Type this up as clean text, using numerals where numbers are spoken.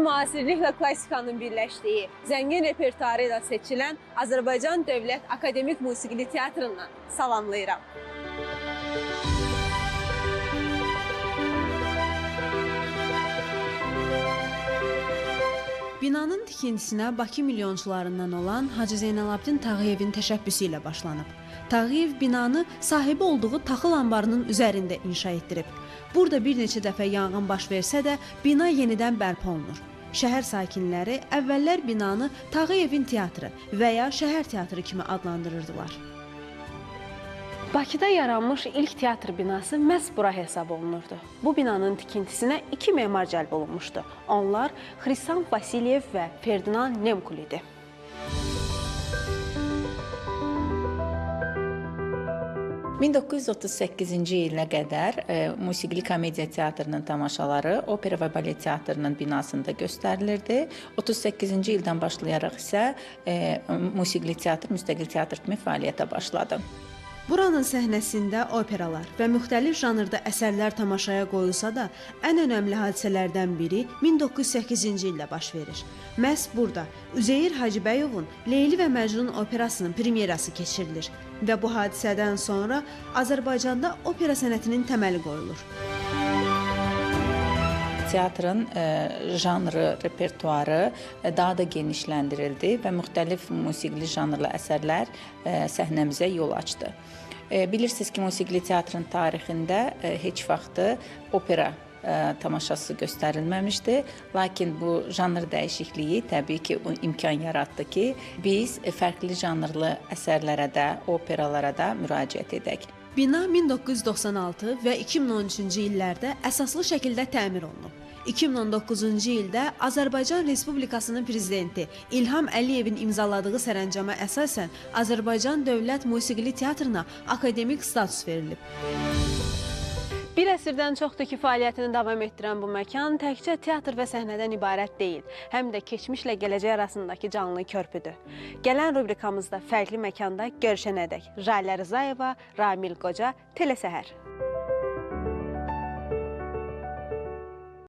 müasirliklə klassikanın birləşdiyi, zəngin repertuarı ilə seçilən Azərbaycan Dövlət Akademik Musiqili Teatrından salamlayıram. Binanın tikintisinə Bakı milyonçularından olan Hacı Zeynalabdin Tağıyevin təşəbbüsü ilə başlanıb. Tağıyev binanı sahibi olduğu taxıl anbarının üzərində inşa etdirib. Burada bir neçə dəfə yanğın baş versə də bina yenidən bərpa olunur. Şəhər sakinləri əvvəllər binanı Tağıyevin teatrı və ya şəhər teatrı kimi adlandırırdılar. Bakıda yaranmış ilk teatr binası məhz bura hesab olunurdu. Bu binanın tikintisinə iki memar cəlb olunmuşdu. Onlar Xristian Vasilyev və Ferdinand Nemkul idi. ...1938-ci ilə qədər Musiqili Komediya Teatrının tamaşaları Opera və Balet Teatrının binasında göstərilirdi. 38-ci ildən başlayaraq isə Musiqili Teatr, müstəqil teatr kimi fəaliyyətə başladı. Buranın səhnəsində operalar və müxtəlif janrda əsərlər tamaşaya qoyulsa da, ən önəmli hadisələrdən biri 1908-ci ildə baş verir. Məhz burada Üzeyir Hacıbəyovun Leyli və Məcnun operasının premyerası keçirilir və bu hadisədən sonra Azərbaycanda opera sənətinin təməli qoyulur. Teatrın janrı, repertuarı daha da genişləndirildi və müxtəlif musiqili janrlı əsərlər səhnəmizə yol açdı. Bilirsiniz ki, musiqili teatrın tarixində heç vaxtı opera tamaşası göstərilməmişdi. Lakin bu janr dəyişikliyi təbii ki, imkan yaratdı ki, biz fərqli janrlı əsərlərə də, operalara da müraciət edək. Bina 1996 və 2013-cü illərdə əsaslı şəkildə təmir olunub. 2019-cu ildə Azərbaycan Respublikasının prezidenti İlham Əliyevin imzaladığı sərəncama əsasən Azərbaycan Dövlət Musiqili Teatrına akademik status verilib. Bir əsrdən çoxdur ki, fəaliyyətini davam etdirən bu məkan təkcə teatr və səhnədən ibarət deyil, həm də keçmişlə gələcək arasındakı canlı körpüdür. Gələn rubrikamızda fərqli məkanda görüşənədək Jalə Rzayeva, Ramil Qoca, Telesəhər.